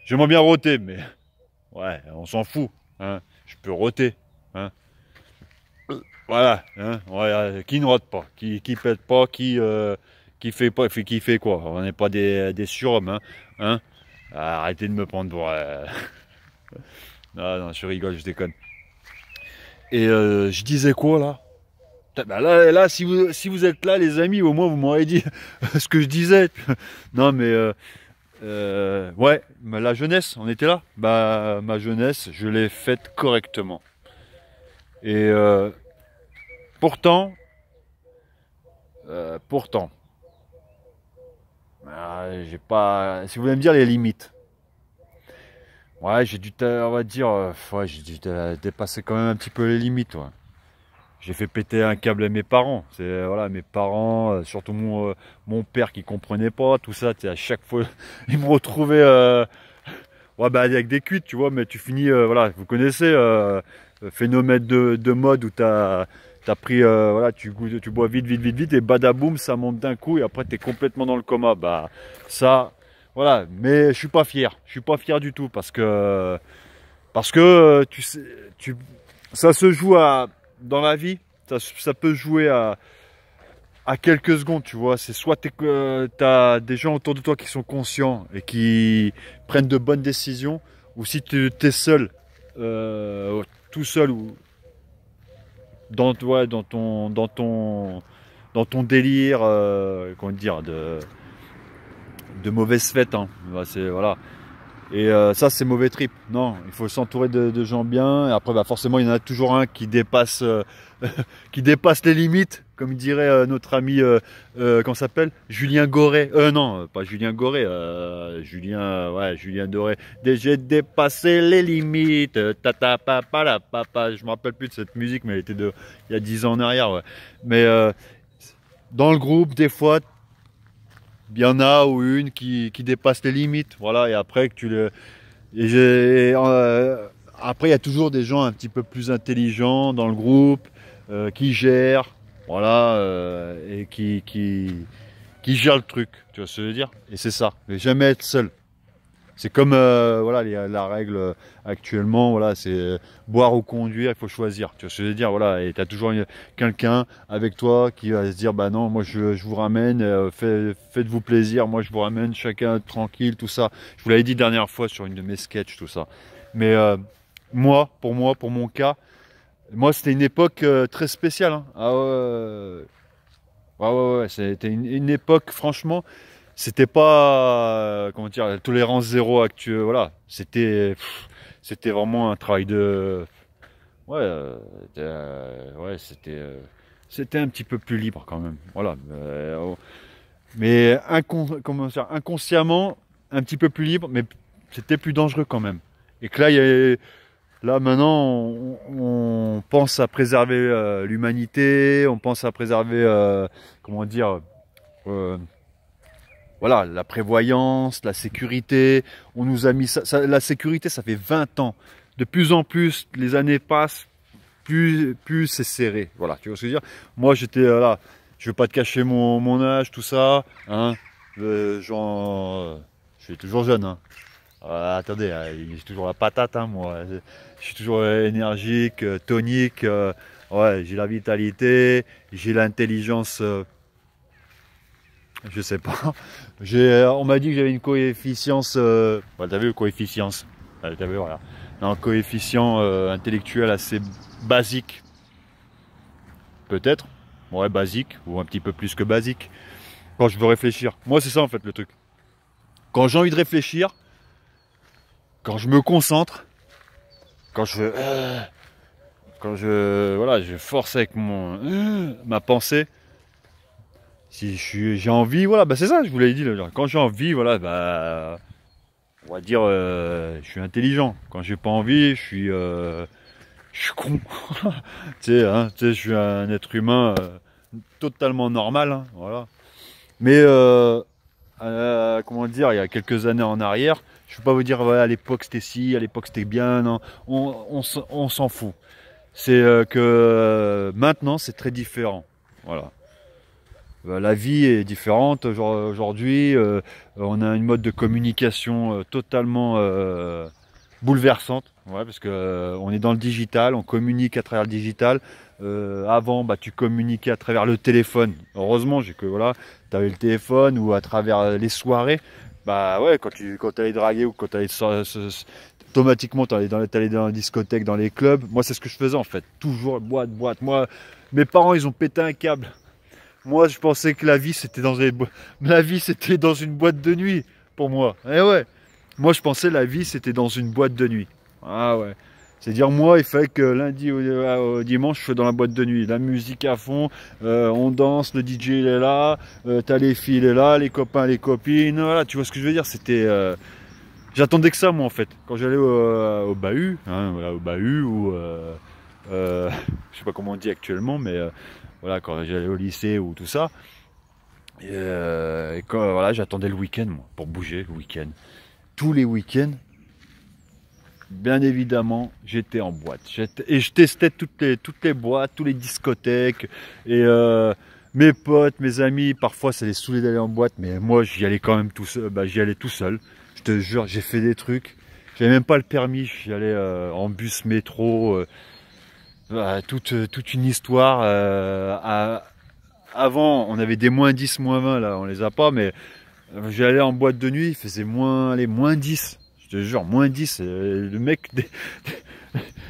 J'aimerais bien roter, mais ouais, on s'en fout. Hein. Je peux roter. Hein. Voilà. Hein. Ouais, qui ne rote pas, qui pète pas, qui fait pas, qui fait quoi. On n'est pas des surhommes. Hein. Hein. Arrêtez de me prendre pour. Non, non, je rigole, je déconne. Et je disais quoi là? Putain, bah là, si vous êtes là, les amis, au moins vous m'aurez dit ce que je disais. Non, mais ouais, la jeunesse, on était là. Bah, ma jeunesse, je l'ai faite correctement. Et pourtant, pourtant, j'ai pas. Si vous voulez me dire les limites, ouais, on va dire, ouais, j'ai dû dépasser quand même un petit peu les limites. Ouais. J'ai fait péter un câble à mes parents. C'est voilà, mes parents, surtout mon père qui comprenait pas tout ça. À chaque fois, ils me retrouvaient ouais, bah, avec des cuites, tu vois. Mais tu finis, voilà, vous connaissez phénomène de mode où t'as pris, voilà, tu bois vite, vite, vite, vite et badaboum, ça monte d'un coup et après t'es complètement dans le coma. Bah ça, voilà. Mais je suis pas fier. Je suis pas fier du tout parce que tu sais, ça se joue dans la vie, ça peut jouer à quelques secondes, tu vois. C'est soit tu as des gens autour de toi qui sont conscients et qui prennent de bonnes décisions, ou si tu es seul, tout seul, ou ouais, dans ton délire, comment dire, de mauvaise fête. Hein. Voilà. Et ça, c'est mauvais trip. Non, il faut s'entourer de gens bien. Et après, bah, forcément, il y en a toujours un qui dépasse, qui dépasse les limites, comme dirait notre ami, comment s'appelle, Julien Goret. Non, pas Julien Goret. Ouais, Julien Doré. J'ai dépassé les limites. Tata, papa, la papa. Je me rappelle plus de cette musique, mais elle était il y a 10 ans en arrière. Ouais. Mais dans le groupe, des fois, il y en a ou une qui dépasse les limites, voilà, et après que tu le. Après, il y a toujours des gens un petit peu plus intelligents dans le groupe, qui gèrent, voilà, et qui gèrent le truc, tu vois ce que je veux dire? Et c'est ça, mais jamais être seul. C'est comme voilà la règle actuellement, voilà, c'est boire ou conduire, il faut choisir. Tu vois ce que je veux dire, voilà, et tu as toujours quelqu'un avec toi qui va se dire bah non, moi je vous ramène, faites-vous plaisir, moi je vous ramène, chacun tranquille, tout ça. Je vous l'avais dit dernière fois sur une de mes sketchs, tout ça. Mais pour mon cas, moi c'était une époque très spéciale. Hein. Ah ouais, c'était une époque franchement. C'était pas, comment dire, la tolérance zéro actuelle, voilà. C'était vraiment un travail de, ouais, ouais, c'était un petit peu plus libre quand même, voilà. Mais comment dire, inconsciemment, un petit peu plus libre, mais c'était plus dangereux quand même. Et que là, là maintenant, on pense à préserver l'humanité, on pense à préserver, comment dire. euh, voilà, la prévoyance, la sécurité, on nous a mis la sécurité, ça fait 20 ans. De plus en plus, les années passent, plus c'est serré. Voilà, tu vois ce que je veux dire? Moi, j'étais là, je veux pas te cacher mon âge, tout ça, hein. Je suis toujours jeune, hein. Attendez, j'ai toujours la patate, hein, moi. Je suis toujours énergique, tonique, ouais, j'ai la vitalité, j'ai l'intelligence. Je sais pas. On m'a dit que j'avais une coefficience. Bah, t'as vu le coefficient. T'as vu, voilà. Un coefficient intellectuel assez basique. Peut-être. Ouais, basique. Ou un petit peu plus que basique. Quand je veux réfléchir. Moi, c'est ça en fait le truc. Quand j'ai envie de réfléchir, quand je me concentre, quand voilà, je force avec ma pensée. Si j'ai envie, voilà, bah c'est ça, je vous l'avais dit. Là, quand j'ai envie, voilà, bah, on va dire, je suis intelligent. Quand j'ai pas envie, je suis con. Tu sais, je suis un être humain totalement normal, hein, voilà. Mais comment dire, il y a quelques années en arrière, je ne peux pas vous dire, voilà, à l'époque c'était ci, à l'époque c'était bien, non, on s'en fout. C'est que maintenant c'est très différent, voilà. La vie est différente aujourd'hui. On a une mode de communication totalement bouleversante. Ouais, parce que on est dans le digital, on communique à travers le digital. Avant, bah, tu communiquais à travers le téléphone. Heureusement, j'ai que voilà, tu avais le téléphone ou à travers les soirées. Bah ouais, quand allais draguer ou quand tu allais automatiquement t'allais dans la discothèque, dans les clubs. Moi, c'est ce que je faisais en fait. Toujours boîte. Moi, mes parents, ils ont pété un câble. Moi, je pensais que la vie, c'était dans une boîte de nuit pour moi. Eh ouais. Moi, je pensais la vie, c'était dans une boîte de nuit. Ah ouais. C'est-à-dire, moi, il fallait que lundi au dimanche, je sois dans la boîte de nuit. La musique à fond, on danse, le DJ, il est là, t'as les filles, il est là, les copains, les copines. Voilà, tu vois ce que je veux dire? J'attendais que ça, moi, en fait. Quand j'allais au bahut, hein, voilà, au bahut, ou... je sais pas comment on dit actuellement, mais voilà, quand j'allais au lycée ou tout ça. Et quand, voilà, j'attendais le week-end, moi, pour bouger le week-end. Tous les week-ends, bien évidemment, j'étais en boîte. Et je testais toutes les boîtes, toutes les discothèques. Et mes potes, mes amis, parfois ça les saoulait d'aller en boîte, mais moi j'y allais quand même tout seul. Bah, j'y allais tout seul. Je te jure, j'ai fait des trucs. J'avais même pas le permis. J'y allais en bus, métro. Toute une histoire. Avant, on avait des moins 10, moins 20, là, on les a pas, mais j'allais en boîte de nuit, il faisait moins 10. Je te jure, moins 10. Le mec,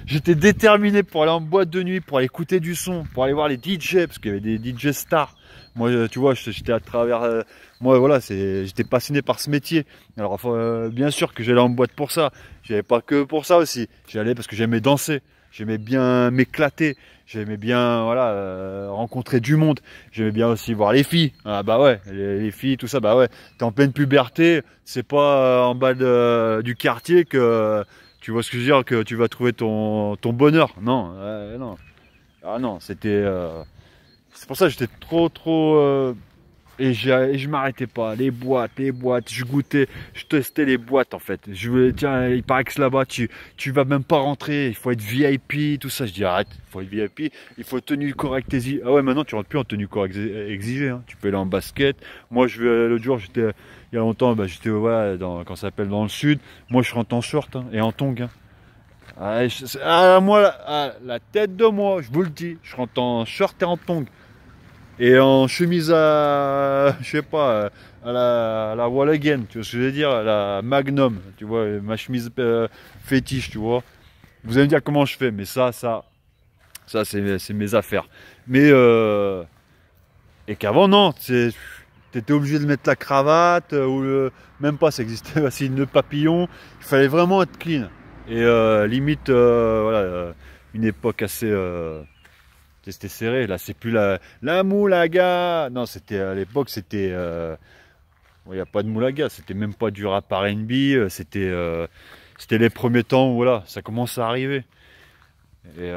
j'étais déterminé pour aller en boîte de nuit, pour aller écouter du son, pour aller voir les DJ, parce qu'il y avait des DJ stars. Moi, tu vois, j'étais à travers... moi, voilà, j'étais passionné par ce métier. Alors, bien sûr que j'allais en boîte pour ça. J'allais pas que pour ça aussi. J'y allais parce que j'aimais danser. J'aimais bien m'éclater. J'aimais bien, voilà, rencontrer du monde. J'aimais bien aussi voir les filles. Ah bah ouais, les filles, tout ça, bah ouais. T'es en pleine puberté. C'est pas en bas du quartier que... tu vois ce que je veux dire, que tu vas trouver ton bonheur. Non, non. Ah non, c'est pour ça que j'étais trop... et je m'arrêtais pas. Les boîtes, je goûtais, je testais les boîtes en fait. Je voulais, tiens, il paraît que là-bas, tu vas même pas rentrer, il faut être VIP, tout ça. Je dis arrête, il faut être VIP, il faut tenue correcte exigée. Ah ouais, maintenant tu rentres plus en tenue correcte exigée. Hein. Tu peux aller en basket. Moi, l'autre jour, il y a longtemps, bah, j'étais ouais, quand ça s'appelle dans le sud. Moi, je rentre en short et en tongs. Hein. Moi, la tête de moi, je vous le dis, je rentre en short et en tongs. Et en chemise je sais pas, à la Wall Again, tu vois ce que je veux dire, à la Magnum, tu vois, ma chemise fétiche, tu vois. Vous allez me dire comment je fais, mais ça c'est mes affaires. Mais, et qu'avant, non, t'étais obligé de mettre la cravate, même pas, ça existait, aussi le papillon, il fallait vraiment être clean. Et limite, voilà, une époque assez... c'était serré, là c'est plus la moulaga. Non, c'était à l'époque, c'était il n'y a pas de moulaga, c'était même pas du rap R&B, c'était les premiers temps où voilà, ça commence à arriver. Et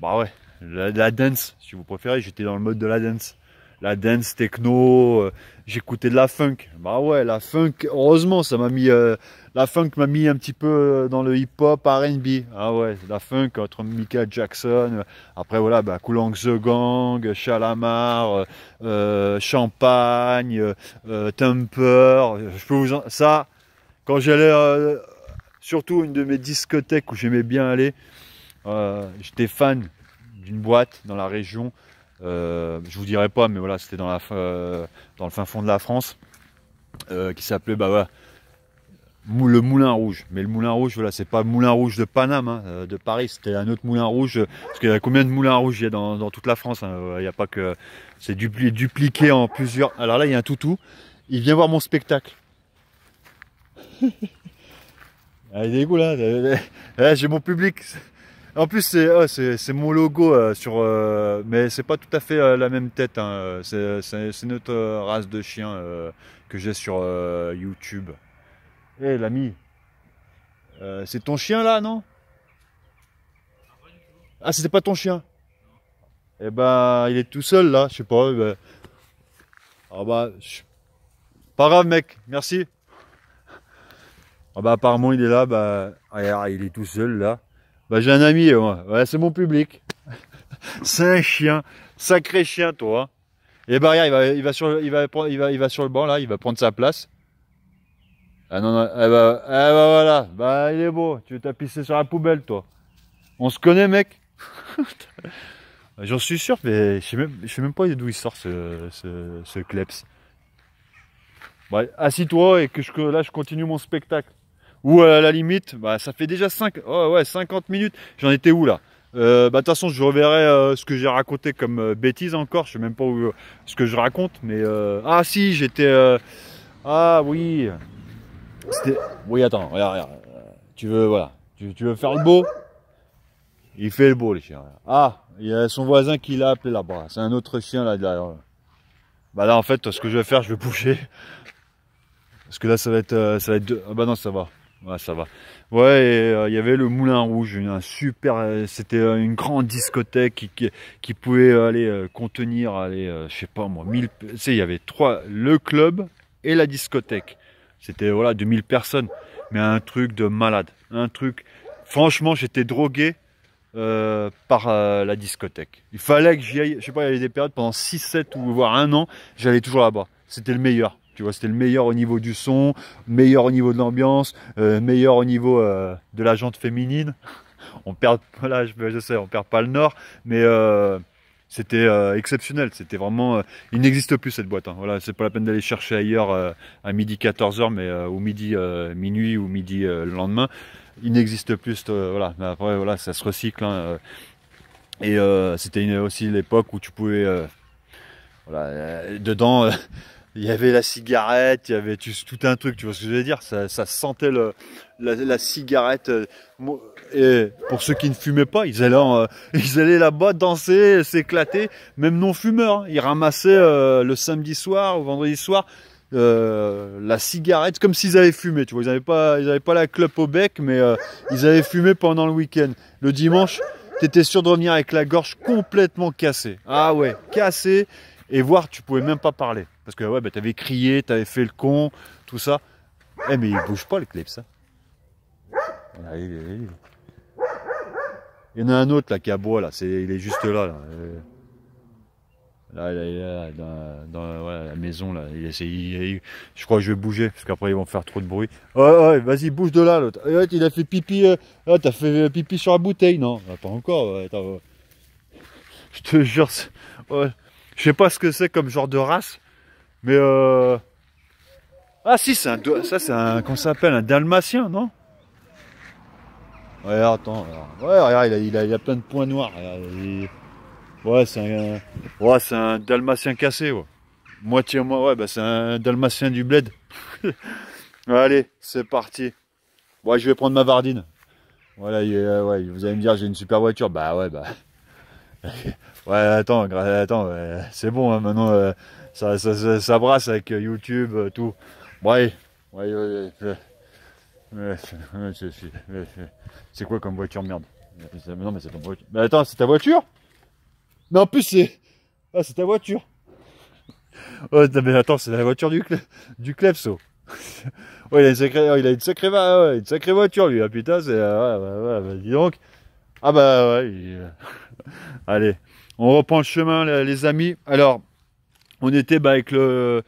bah ouais, la dance, si vous préférez, j'étais dans le mode de la dance. La dance techno, j'écoutais de la funk. Bah ouais, la funk, heureusement, la funk m'a mis un petit peu dans le hip-hop R&B. Ah ouais, la funk entre Michael Jackson, après voilà, bah, Kool and the Gang, Shalamar, Champagne, Temper. Je peux ça, quand j'allais, surtout une de mes discothèques où j'aimais bien aller, j'étais fan d'une boîte dans la région. Je vous dirai pas, mais voilà, c'était dans le fin fond de la France, qui s'appelait bah ouais, le Moulin Rouge. Mais le Moulin Rouge, voilà, c'est pas le Moulin Rouge de Paname, hein, de Paris, c'était un autre Moulin Rouge. Parce qu'il y a combien de moulins rouges il y a dans toute la France, hein, il n'y a pas que c'est dupliqué en plusieurs. Alors là, il y a un toutou, il vient voir mon spectacle. Ah, il est dégoût là, j'ai mon public. En plus, c'est mon logo mais c'est pas tout à fait la même tête. Hein. C'est notre race de chien que j'ai sur YouTube. Eh l'ami, c'est ton chien là, non? Ah, c'était pas ton chien? Eh ben, il est tout seul là, je sais pas. Ah bah, pas grave mec, merci. Ah bah apparemment il est là, bah, regarde, il est tout seul là. Bah j'ai un ami, moi. Ouais, c'est mon public. C'est un chien, sacré chien toi. Et bah regarde, il va sur le banc là, il va prendre sa place. Ah non, non, voilà, bah il est beau, tu t'as pissé sur la poubelle toi. On se connaît mec. J'en suis sûr, mais je sais même pas d'où il sort ce kleps. Bah, assis-toi et que là je continue mon spectacle. Ou à la limite, bah ça fait déjà 50 minutes. J'en étais où là? Bah de toute façon je reverrai ce que j'ai raconté comme bêtise encore. Je sais même pas ce que je raconte, mais ah si j'étais ah oui. Oui attends, regarde. Tu veux voilà. Tu veux faire le beau? Il fait le beau les chiens. Ah, il y a son voisin qui l'a appelé là-bas. C'est un autre chien là derrière. Bah là en fait ce que je vais faire, je vais bouger. Parce que là ça va être ah bah non ça va. Ouais, ça va. Ouais, et il y avait le Moulin Rouge, un super, c'était une grande discothèque qui pouvait aller contenir, je sais pas moi, 1000, tu sais, il y avait le club et la discothèque. C'était voilà 2000 personnes, mais un truc de malade, un truc. Franchement, j'étais drogué par la discothèque. Il fallait que j'y aille, je sais pas, il y avait des périodes pendant 6, 7 ou voire un an, j'allais toujours là-bas. C'était le meilleur. Tu vois, c'était le meilleur au niveau du son, meilleur au niveau de l'ambiance, meilleur au niveau de la jante féminine. On perd, voilà, je sais, on perd pas le nord, mais c'était exceptionnel. C'était vraiment, il n'existe plus cette boîte. Hein. Voilà, c'est pas la peine d'aller chercher ailleurs à midi 14h, mais au midi minuit ou midi le lendemain. Il n'existe plus. Voilà, mais après voilà, ça se recycle. Hein, et c'était aussi l'époque où tu pouvais, voilà, dedans. Il y avait la cigarette, il y avait tout un truc, tu vois ce que je veux dire? Ça sentait la cigarette. Et pour ceux qui ne fumaient pas, ils allaient là-bas danser, s'éclater, même non-fumeurs. Hein. Ils ramassaient le samedi soir ou vendredi soir la cigarette comme s'ils avaient fumé. Tu vois, ils avaient pas la clope au bec, mais ils avaient fumé pendant le week-end. Le dimanche, t'étais sûr de revenir avec la gorge complètement cassée. Ah ouais, cassée. Et voir, tu pouvais même pas parler. Parce que ouais, bah, t'avais crié, t'avais fait le con, tout ça. Eh mais il bouge pas le clip ça. Il y en a un autre là qui aboie là, il est juste là. Là, il est là dans voilà, la maison là. Je crois que je vais bouger parce qu'après ils vont faire trop de bruit. Ouais, vas-y bouge de là l'autre. Il a fait pipi. T'as fait pipi sur la bouteille, non? Pas encore. Attends, je te jure. Ouais. Je sais pas ce que c'est comme genre de race, mais ah si, ça c'est un, comment ça s'appelle, un dalmatien, non? Ouais, attends, ouais, regarde, il a plein de points noirs. Ouais, c'est un dalmatien cassé, ouais. Moitié, ouais, bah c'est un dalmatien du bled. Allez, c'est parti. Ouais, je vais prendre ma Vardine. Voilà, ouais, vous allez me dire, j'ai une super voiture. Bah ouais, bah. Ouais, attends, c'est bon, hein, maintenant, ça brasse avec YouTube, tout. Ouais, c'est quoi comme voiture, merde? Non, mais c'est ton voiture. Mais attends, c'est ta voiture? Mais en plus, ah, c'est ta voiture. Oh, mais attends, c'est la voiture du Clepso. Ouais, il a une sacrée voiture, lui. Ah, putain, c'est... bah, dis donc. Ah bah, ouais. Allez, on reprend le chemin, les amis. Alors, on était avec le...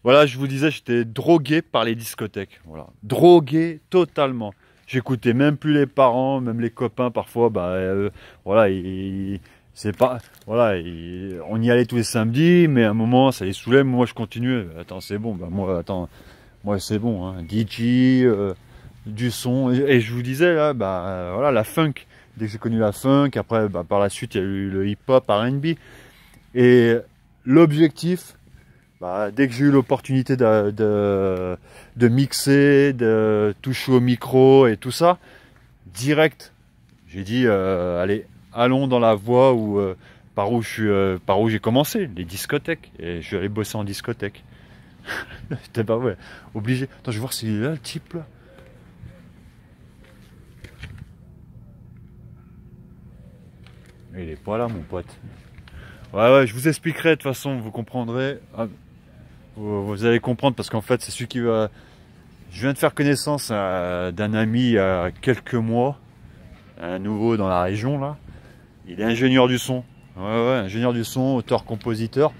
Voilà, je vous disais, j'étais drogué par les discothèques. Voilà, drogué totalement. J'écoutais même plus les parents, même les copains parfois. Bah, voilà, c'est pas, voilà, on y allait tous les samedis, mais à un moment, ça les saoulait. Moi, je continuais. Attends, c'est bon. Bah, moi, c'est bon. Hein. DJ, du son. Et je vous disais là, bah, voilà, la funk. Dès que j'ai connu la funk, après, bah, par la suite, il y a eu le hip-hop, R&B. Et l'objectif. Bah, dès que j'ai eu l'opportunité de mixer, de toucher au micro et tout ça, direct, j'ai dit allez, allons dans la voie par où j'ai commencé, les discothèques. Et je suis allé bosser en discothèque. C'était pas vrai, obligé. Attends, je vais voir s'il est là, le type là. Il est pas là, mon pote. Ouais, je vous expliquerai de toute façon, vous comprendrez. Ah, vous allez comprendre parce qu'en fait, c'est celui qui va. Je viens de faire connaissance d'un ami il y a quelques mois, un nouveau dans la région là. Il est ingénieur du son. Ouais, ingénieur du son, auteur-compositeur.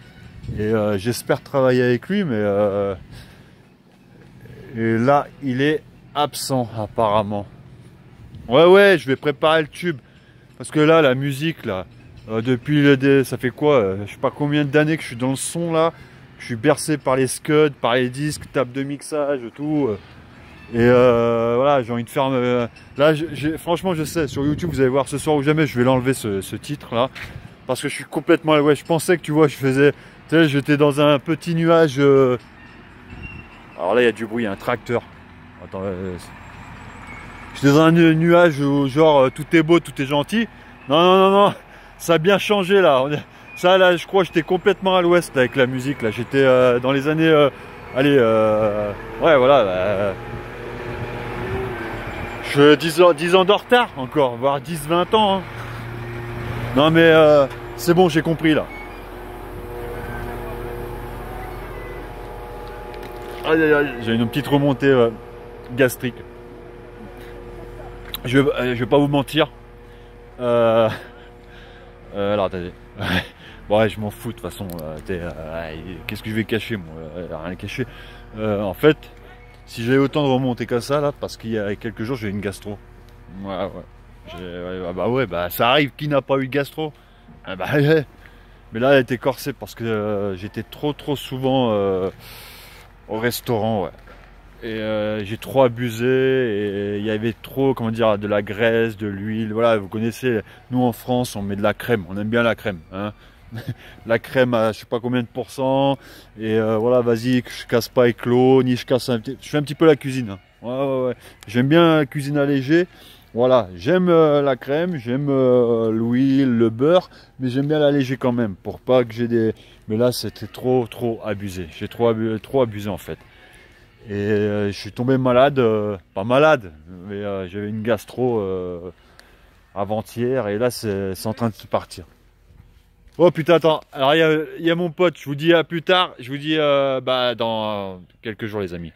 Et j'espère travailler avec lui, mais et là, il est absent apparemment. Ouais, je vais préparer le tube. Parce que là, la musique, là, depuis ça fait quoi je sais pas combien d'années que je suis dans le son, là. Je suis bercé par les scuds, par les disques, table de mixage, tout. Et voilà, j'ai envie de faire... là, franchement, je sais, sur YouTube, vous allez voir ce soir ou jamais, je vais l'enlever, ce titre-là. Parce que je suis complètement... Ouais, je pensais que, tu vois, je faisais... Tu sais, j'étais dans un petit nuage... Alors là, il y a du bruit, il y a un tracteur. Attends, j'étais dans un nuage où, genre, tout est beau, tout est gentil. Non, ça a bien changé, là. Ça, là, je crois que j'étais complètement à l'ouest avec la musique, là. J'étais dans les années... allez, ouais, voilà. Je 10 ans de retard encore, voire 10-20 ans. Hein. Non mais c'est bon, j'ai compris là. J'ai une petite remontée gastrique. Je vais pas vous mentir. Alors attendez. Bon, ouais, je m'en fous de toute façon. Qu'est-ce que je vais cacher moi? Rien cacher. En fait, si j'avais autant de remontées que ça là, parce qu'il y a quelques jours j'ai eu une gastro. Ouais. Bah ouais, bah ça arrive. Qui n'a pas eu de gastro? Ah bah, ouais. Mais là, elle était corsée parce que j'étais trop souvent au restaurant, ouais. Et j'ai trop abusé et il y avait trop, comment dire, de la graisse, de l'huile. Voilà, vous connaissez, nous en France, on met de la crème. On aime bien la crème, hein. La crème à je sais pas combien de pourcents. Et voilà, vas-y, que je casse pas avec l'eau, ni je casse je fais un petit peu la cuisine, hein. Ouais. J'aime bien la cuisine allégée. Voilà, j'aime la crème, j'aime l'huile, le beurre, mais j'aime bien l'alléger quand même, pour pas que j'ai des... Mais là, c'était trop abusé. J'ai trop abusé en fait. Et je suis tombé malade, pas malade, mais j'avais une gastro avant-hier, et là, c'est en train de se partir. Oh putain, attends, alors il y a mon pote, je vous dis à plus tard, je vous dis bah, dans quelques jours les amis.